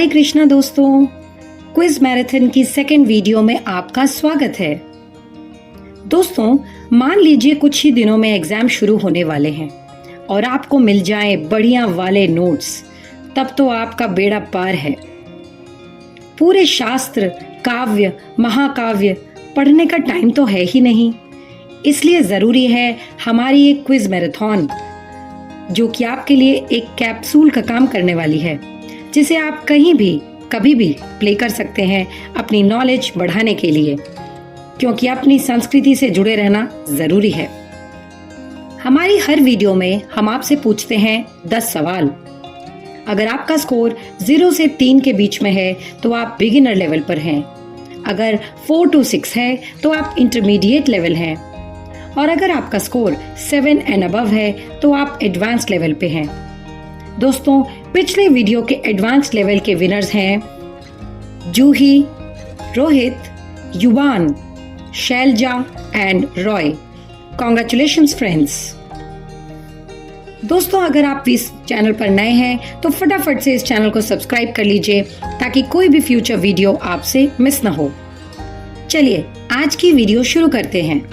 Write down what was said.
हाय कृष्णा दोस्तों, quiz marathon की second video में आपका स्वागत है। दोस्तों, मान लीजिए कुछ ही दिनों में एग्जाम शुरू होने वाले हैं और आपको मिल जाए बढ़िया वाले नोट्स, तब तो आपका बेड़ा पार है। पूरे शास्त्र, काव्य, महाकाव्य पढ़ने का टाइम तो है ही नहीं, इसलिए जरूरी है हमारी एक क्विज मैराथन, जो कि आपके लिए एक कैप्सूल का काम करने वाली है, जिसे आप कहीं भी कभी भी प्ले कर सकते हैं अपनी नॉलेज बढ़ाने के लिए, क्योंकि अपनी संस्कृति से जुड़े रहना जरूरी है। हमारी हर वीडियो में हम आपसे पूछते हैं 10 सवाल। अगर आपका स्कोर 0 से 3 के बीच में है तो आप बिगिनर लेवल पर हैं। अगर 4 to 6 है तो आप इंटरमीडिएट लेवल हैं, और अगर आपका स्कोर 7 एंड अबव है तो आप एडवांस लेवल पे हैं। दोस्तों, पिछले वीडियो के एडवांस लेवल के विनर्स हैं Juhi, Rohit, Yuvan, Shailaja and Roy. Congratulations friends. दोस्तों, अगर आप इस चैनल पर नए हैं तो फटाफट से इस चैनल को सब्सक्राइब कर लीजिए ताकि कोई भी फ्यूचर वीडियो आपसे मिस ना हो। चलिए आज की वीडियो शुरू करते हैं।